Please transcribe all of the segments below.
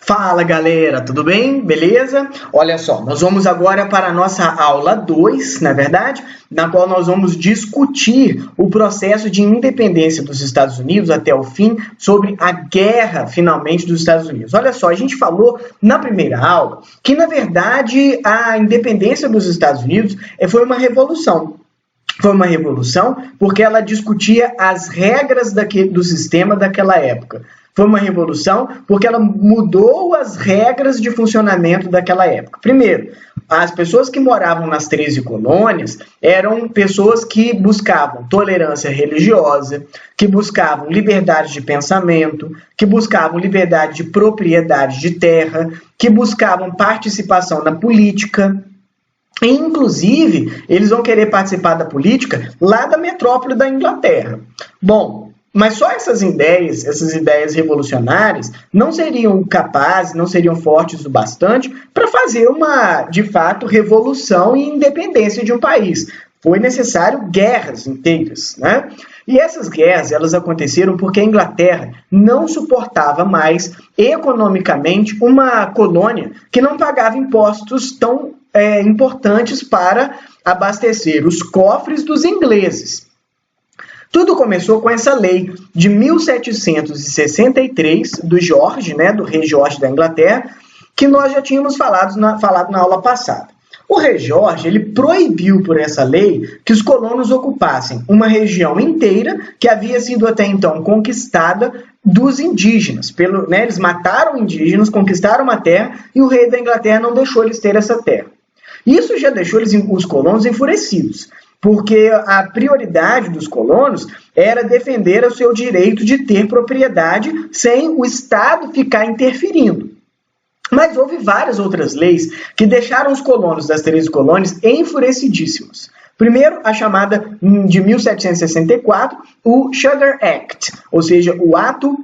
Fala galera, tudo bem? Beleza? Olha só, nós vamos agora para a nossa aula 2, na verdade, na qual nós vamos discutir o processo de independência dos Estados Unidos até o fim, sobre a guerra, finalmente, dos Estados Unidos. Olha só, a gente falou na primeira aula que, na verdade, a independência dos Estados Unidos foi uma revolução. Foi uma revolução porque ela discutia as regras do sistema daquela época. Foi uma revolução porque ela mudou as regras de funcionamento daquela época. Primeiro, as pessoas que moravam nas 13 colônias eram pessoas que buscavam tolerância religiosa, que buscavam liberdade de pensamento, que buscavam liberdade de propriedade de terra, que buscavam participação na política. Inclusive, eles vão querer participar da política lá da metrópole da Inglaterra. Bom, mas só essas ideias revolucionárias, não seriam capazes, não seriam fortes o bastante para fazer uma, de fato, revolução e independência de um país. Foi necessário guerras inteiras, né? E essas guerras, elas aconteceram porque a Inglaterra não suportava mais, economicamente, uma colônia que não pagava impostos tão importantes para abastecer os cofres dos ingleses. Tudo começou com essa lei de 1763 do George, do rei George da Inglaterra, que nós já tínhamos falado na aula passada. O rei George, ele proibiu por essa lei que os colonos ocupassem uma região inteira que havia sido até então conquistada dos indígenas. Eles mataram indígenas, conquistaram uma terra e o rei da Inglaterra não deixou eles ter essa terra. Isso já deixou os colonos enfurecidos, porque a prioridade dos colonos era defender o seu direito de ter propriedade sem o Estado ficar interferindo. Mas houve várias outras leis que deixaram os colonos das 13 colônias enfurecidíssimos. Primeiro, a chamada de 1764, o Sugar Act, ou seja, o Ato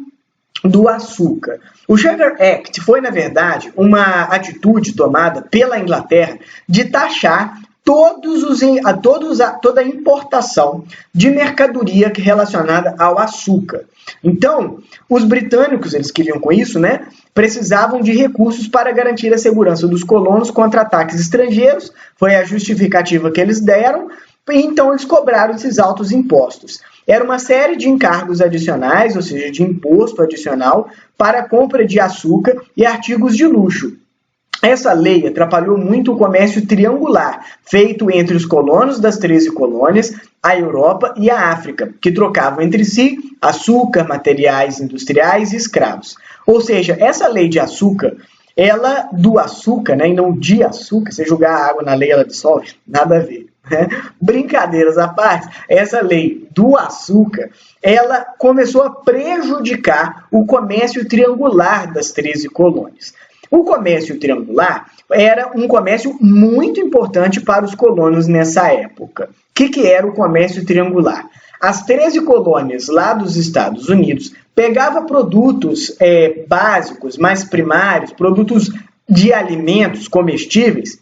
do Açúcar. O Sugar Act foi, na verdade, uma atitude tomada pela Inglaterra de taxar toda a importação de mercadoria relacionada ao açúcar. Então, os britânicos, eles queriam com isso, precisavam de recursos para garantir a segurança dos colonos contra ataques estrangeiros. Foi a justificativa que eles deram, e então eles cobraram esses altos impostos. Era uma série de encargos adicionais, ou seja, de imposto adicional, para a compra de açúcar e artigos de luxo. Essa lei atrapalhou muito o comércio triangular, feito entre os colonos das 13 colônias, a Europa e a África, que trocavam entre si açúcar, materiais industriais e escravos. Ou seja, essa lei de açúcar, ela do açúcar, e não de açúcar, você jogar água na lei, ela dissolve, nada a ver. Brincadeiras à parte, essa lei do açúcar, ela começou a prejudicar o comércio triangular das 13 colônias. O comércio triangular era um comércio muito importante para os colonos nessa época. O que era o comércio triangular? As 13 colônias lá dos Estados Unidos pegavam produtos básicos, mais primários, produtos de alimentos comestíveis,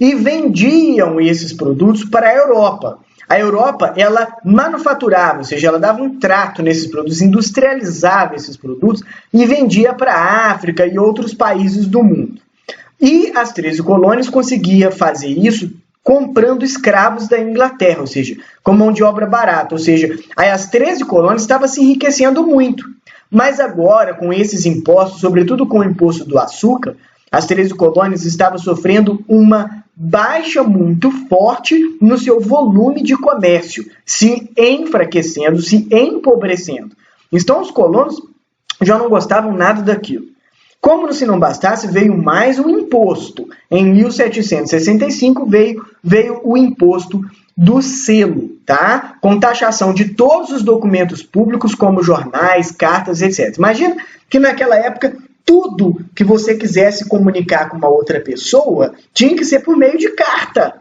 e vendiam esses produtos para a Europa. A Europa, ela manufaturava, ou seja, ela dava um trato nesses produtos, industrializava esses produtos e vendia para a África e outros países do mundo. E as 13 colônias conseguiam fazer isso comprando escravos da Inglaterra, ou seja, com mão de obra barata. Ou seja, as 13 colônias estavam se enriquecendo muito. Mas agora, com esses impostos, sobretudo com o imposto do açúcar, as 13 colônias estavam sofrendo uma baixa muito forte no seu volume de comércio, se enfraquecendo, se empobrecendo. Então, os colonos já não gostavam nada daquilo. Como se não bastasse, veio mais um imposto. Em 1765 veio o imposto do selo, com taxação de todos os documentos públicos, como jornais, cartas, etc. Imagina que naquela época tudo que você quisesse comunicar com uma outra pessoa tinha que ser por meio de carta,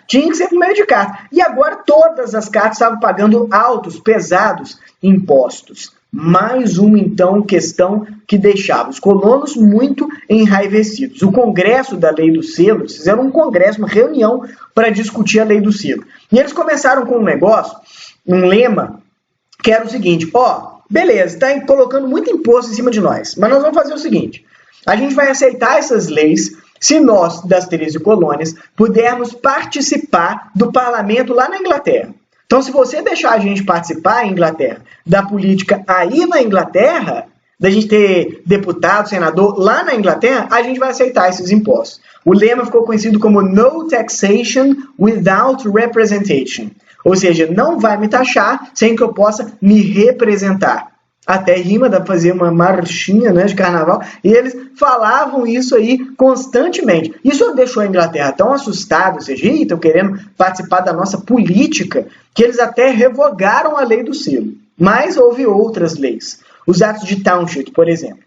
Tinha que ser por meio de carta. E agora todas as cartas estavam pagando altos, pesados impostos. Mais uma, então, questão que deixava os colonos muito enraivecidos. O Congresso da Lei do Selo, eles fizeram um congresso, uma reunião para discutir a Lei do Selo. E eles começaram com um lema, que era o seguinte: beleza, está colocando muito imposto em cima de nós, mas nós vamos fazer o seguinte: A gente vai aceitar essas leis se nós, das 13 colônias, pudermos participar do parlamento lá na Inglaterra. Então, se você deixar a gente participar, Inglaterra, da política aí na Inglaterra, da gente ter deputado, senador lá na Inglaterra, a gente vai aceitar esses impostos. O lema ficou conhecido como No Taxation Without Representation. Ou seja, não vai me taxar sem que eu possa me representar. Até rima, dá pra fazer uma marchinha, né, de carnaval, e eles falavam isso aí constantemente. Isso deixou a Inglaterra tão assustada, ou seja, estão querendo participar da nossa política, que eles até revogaram a lei do selo. Mas houve outras leis. Os atos de Townshend, por exemplo.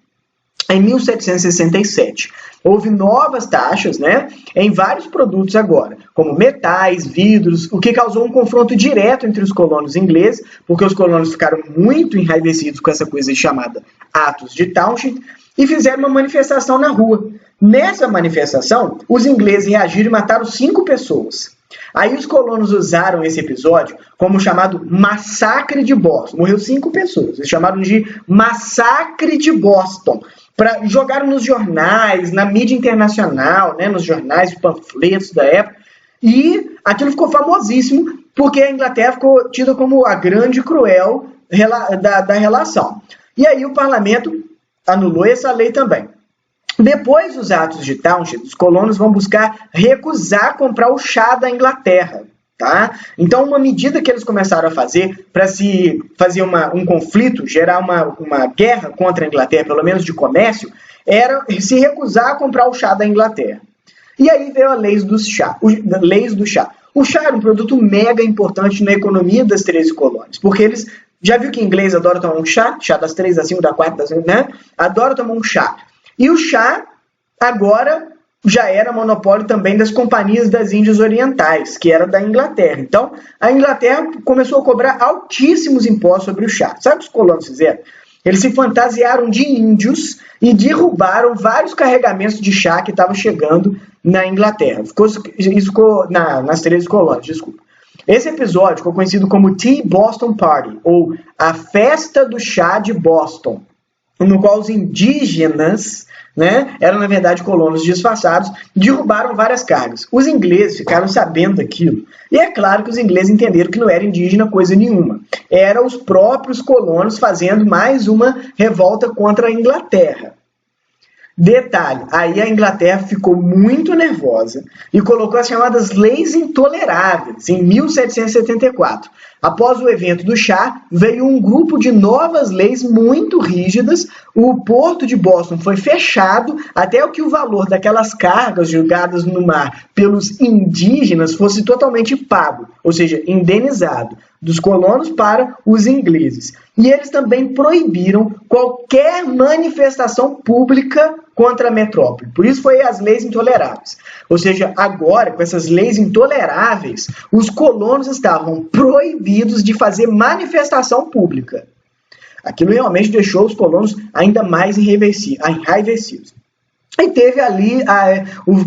Em 1767, houve novas taxas, né, em vários produtos agora, como metais, vidros, o que causou um confronto direto entre os colonos ingleses, porque os colonos ficaram muito enraivecidos com essa coisa chamada atos de Townshend, e fizeram uma manifestação na rua. Nessa manifestação, os ingleses reagiram e mataram 5 pessoas. Aí os colonos usaram esse episódio como chamado Massacre de Boston. Morreu 5 pessoas. Eles chamaram de Massacre de Boston. Jogaram nos jornais, na mídia internacional, né, nos jornais, panfletos da época. E aquilo ficou famosíssimo porque a Inglaterra ficou tida como a grande cruel da relação. E aí o parlamento anulou essa lei também. Depois dos atos de Townshend, os colonos vão buscar recusar comprar o chá da Inglaterra. Tá? Então, uma medida que eles começaram a fazer para se fazer um conflito, gerar uma guerra contra a Inglaterra, pelo menos de comércio, era se recusar a comprar o chá da Inglaterra. E aí veio a leis do chá. O chá era um produto mega importante na economia das 13 colônias, porque eles, já viu que inglês adora tomar um chá das 3, das 5, das 4, das 5, né? Adora tomar um chá. E o chá, agora, já era monopólio também das companhias das Índias Orientais, que era da Inglaterra. Então, a Inglaterra começou a cobrar altíssimos impostos sobre o chá. Sabe o que os colonos fizeram? Eles se fantasiaram de índios e derrubaram vários carregamentos de chá que estavam chegando na Inglaterra. Isso ficou nas 13 colônias, desculpa. Esse episódio ficou conhecido como Tea Boston Party, ou a Festa do Chá de Boston, no qual os indígenas, né, eram na verdade colonos disfarçados, derrubaram várias cargas. Os ingleses ficaram sabendo daquilo. E é claro que os ingleses entenderam que não era indígena coisa nenhuma. Eram os próprios colonos fazendo mais uma revolta contra a Inglaterra. Detalhe, aí a Inglaterra ficou muito nervosa e colocou as chamadas leis intoleráveis em 1774. Após o evento do chá, veio um grupo de novas leis muito rígidas, o porto de Boston foi fechado até que o valor daquelas cargas jogadas no mar pelos indígenas fosse totalmente pago, ou seja, indenizado, dos colonos para os ingleses. E eles também proibiram qualquer manifestação pública contra a metrópole. Por isso foi as leis intoleráveis. Ou seja, agora, com essas leis intoleráveis, os colonos estavam proibidos de fazer manifestação pública. Aquilo realmente deixou os colonos ainda mais enraivecidos. E teve ali,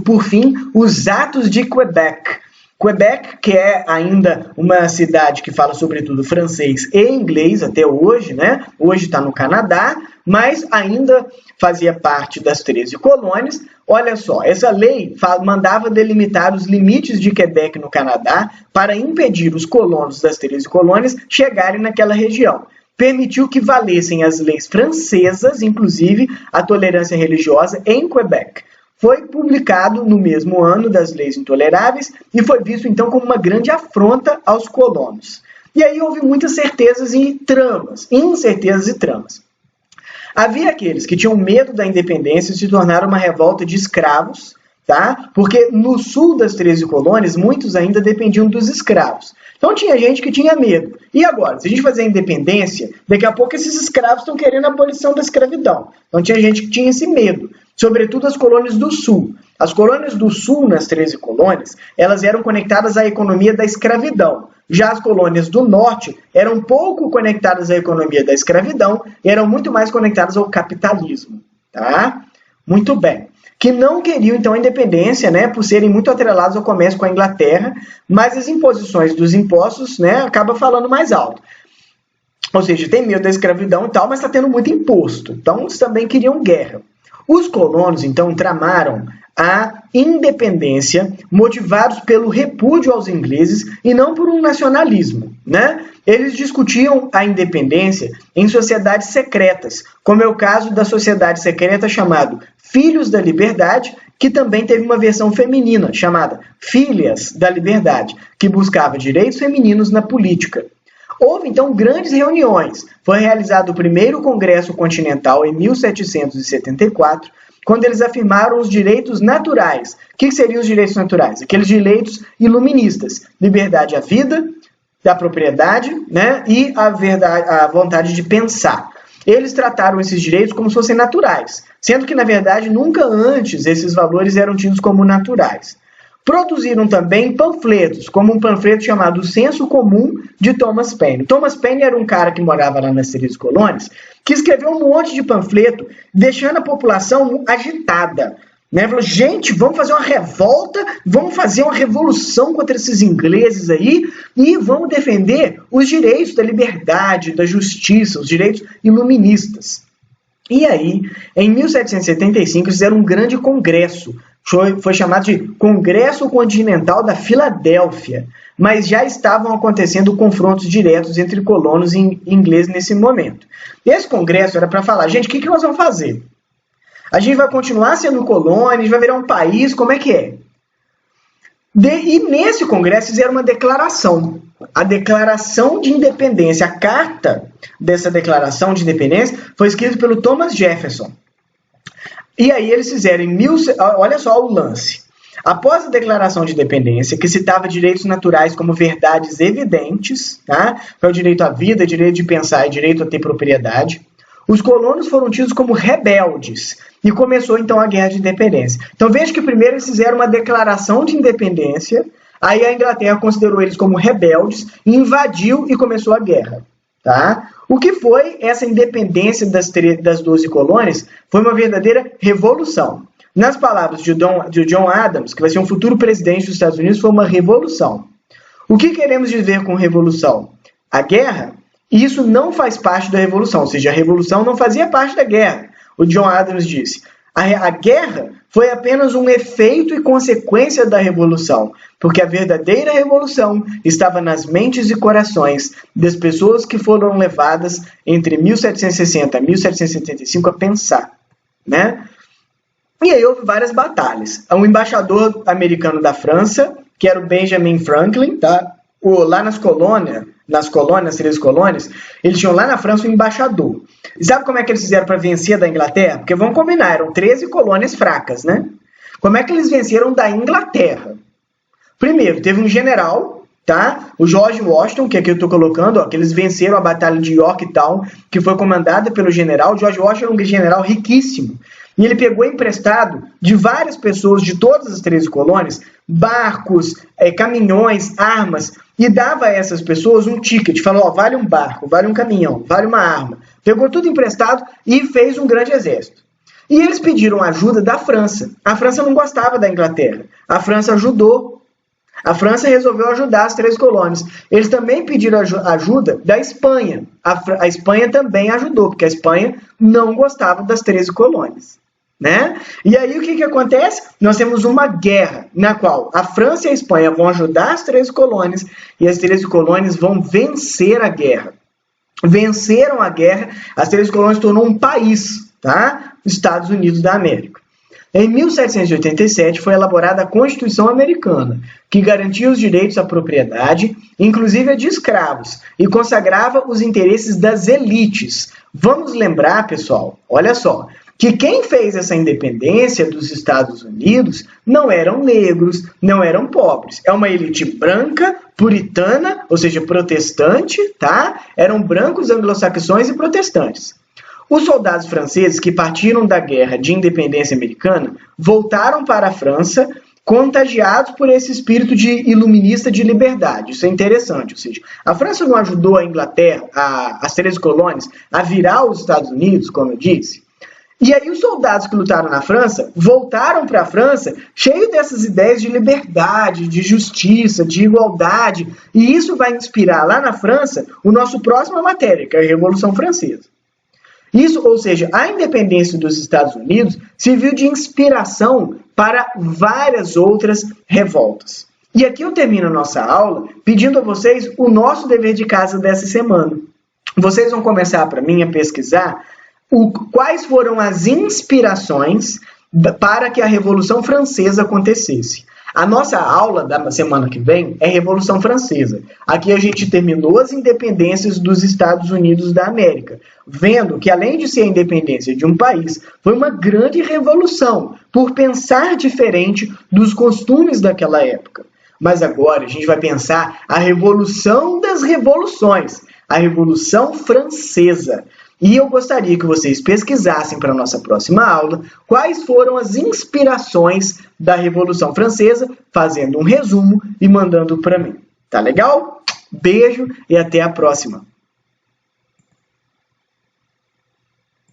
por fim, os atos de Quebec. Quebec, que é ainda uma cidade que fala sobretudo francês e inglês até hoje, né? Hoje está no Canadá, mas ainda fazia parte das 13 colônias. Olha só, essa lei mandava delimitar os limites de Quebec no Canadá para impedir os colonos das 13 colônias chegarem naquela região. Permitiu que valessem as leis francesas, inclusive a tolerância religiosa em Quebec. Foi publicado no mesmo ano das leis intoleráveis e foi visto então como uma grande afronta aos colonos. E aí houve muitas incertezas e tramas. Havia aqueles que tinham medo da independência e se tornaram uma revolta de escravos, tá? Porque no sul das 13 colônias, muitos ainda dependiam dos escravos. Então tinha gente que tinha medo. E agora, se a gente fazer a independência, daqui a pouco esses escravos estão querendo a abolição da escravidão. Então tinha gente que tinha esse medo, sobretudo as colônias do sul. As colônias do sul, nas 13 colônias, elas eram conectadas à economia da escravidão. Já as colônias do norte eram pouco conectadas à economia da escravidão e eram muito mais conectadas ao capitalismo. Tá? Muito bem. Que não queriam, então, a independência, né, por serem muito atrelados ao comércio com a Inglaterra, mas as imposições dos impostos, né, acaba falando mais alto. Ou seja, tem medo da escravidão e tal, mas está tendo muito imposto. Então, eles também queriam guerra. Os colonos, então, tramaram a independência motivados pelo repúdio aos ingleses e não por um nacionalismo, né? Eles discutiam a independência em sociedades secretas, como é o caso da sociedade secreta chamada Filhos da Liberdade, que também teve uma versão feminina chamada Filhas da Liberdade, que buscava direitos femininos na política. Houve, então, grandes reuniões. Foi realizado o primeiro Congresso Continental em 1774, quando eles afirmaram os direitos naturais. O que seriam os direitos naturais? Aqueles direitos iluministas. Liberdade à vida, da propriedade, né? E a vontade de pensar. Eles trataram esses direitos como se fossem naturais, sendo que, na verdade, nunca antes esses valores eram tidos como naturais. Produziram também panfletos, como um panfleto chamado O Senso Comum, de Thomas Paine. Thomas Paine era um cara que morava lá nas 13 colônias, que escreveu um monte de panfleto, deixando a população agitada. Né? Falou, gente, vamos fazer uma revolta, vamos fazer uma revolução contra esses ingleses aí e vamos defender os direitos da liberdade, da justiça, os direitos iluministas. E aí, em 1775, fizeram um grande congresso. Foi chamado de Congresso Continental da Filadélfia, mas já estavam acontecendo confrontos diretos entre colonos e ingleses nesse momento. Esse congresso era para falar, gente, o que nós vamos fazer? A gente vai continuar sendo colônia, a gente vai virar um país, como é que é? E nesse congresso fizeram uma declaração, a Declaração de Independência. A carta dessa Declaração de Independência foi escrita pelo Thomas Jefferson. E aí eles fizeram, olha só o lance, após a Declaração de Independência, que citava direitos naturais como verdades evidentes, tá? Que é o direito à vida, direito de pensar e direito a ter propriedade, os colonos foram tidos como rebeldes e começou então a Guerra de Independência. Então veja que primeiro eles fizeram uma Declaração de Independência, aí a Inglaterra considerou eles como rebeldes, invadiu e começou a guerra. Tá? O que foi essa independência das 12 colônias? Foi uma verdadeira revolução. Nas palavras de John Adams, que vai ser um futuro presidente dos Estados Unidos, foi uma revolução. O que queremos dizer com revolução? A guerra, isso não faz parte da revolução, ou seja, a revolução não fazia parte da guerra. O John Adams disse, a guerra foi apenas um efeito e consequência da revolução, porque a verdadeira revolução estava nas mentes e corações das pessoas que foram levadas entre 1760 e 1775 a pensar, né? E aí houve várias batalhas. O embaixador americano da França, que era o Benjamin Franklin, tá? Lá nas colônias, nas 13 colônias, eles tinham lá na França um embaixador. E sabe como é que eles fizeram para vencer da Inglaterra? Porque vamos combinar, eram 13 colônias fracas, né? Como é que eles venceram da Inglaterra? Primeiro, teve um general, tá? O George Washington, que aqui eu estou colocando, ó, que eles venceram a Batalha de Yorktown, que foi comandada pelo general. O George Washington era um general riquíssimo. E ele pegou emprestado de várias pessoas de todas as 13 colônias, barcos, caminhões, armas, e dava a essas pessoas um ticket. Falou, ó, vale um barco, vale um caminhão, vale uma arma. Pegou tudo emprestado e fez um grande exército. E eles pediram ajuda da França. A França não gostava da Inglaterra. A França ajudou. A França resolveu ajudar as 13 colônias. Eles também pediram ajuda da Espanha. A Espanha também ajudou, porque a Espanha não gostava das 13 colônias. Né? E aí o que acontece? Nós temos uma guerra na qual a França e a Espanha vão ajudar as 13 colônias e as 13 colônias vão vencer a guerra. Venceram a guerra, as 13 colônias tornou um país, tá? Estados Unidos da América. Em 1787 foi elaborada a Constituição Americana, que garantia os direitos à propriedade, inclusive a de escravos, e consagrava os interesses das elites. Vamos lembrar, pessoal, olha só, que quem fez essa independência dos Estados Unidos não eram negros, não eram pobres. É uma elite branca, puritana, ou seja, protestante, tá? Eram brancos anglo-saxões e protestantes. Os soldados franceses que partiram da guerra de independência americana voltaram para a França contagiados por esse espírito de iluminista de liberdade. Isso é interessante, ou seja, a França não ajudou a Inglaterra, as 13 colônias, a virar os Estados Unidos, como eu disse. E aí os soldados que lutaram na França voltaram para a França cheios dessas ideias de liberdade, de justiça, de igualdade. E isso vai inspirar lá na França o nosso próxima matéria, que é a Revolução Francesa. Isso, ou seja, a independência dos Estados Unidos serviu de inspiração para várias outras revoltas. E aqui eu termino a nossa aula pedindo a vocês o nosso dever de casa dessa semana. Vocês vão começar para mim a pesquisar quais foram as inspirações para que a Revolução Francesa acontecesse. A nossa aula da semana que vem é Revolução Francesa. Aqui a gente terminou as independências dos Estados Unidos da América, vendo que além de ser a independência de um país, foi uma grande revolução por pensar diferente dos costumes daquela época. Mas agora a gente vai pensar a revolução das revoluções, a Revolução Francesa. E eu gostaria que vocês pesquisassem para a nossa próxima aula quais foram as inspirações da Revolução Francesa, fazendo um resumo e mandando para mim. Tá legal? Beijo e até a próxima!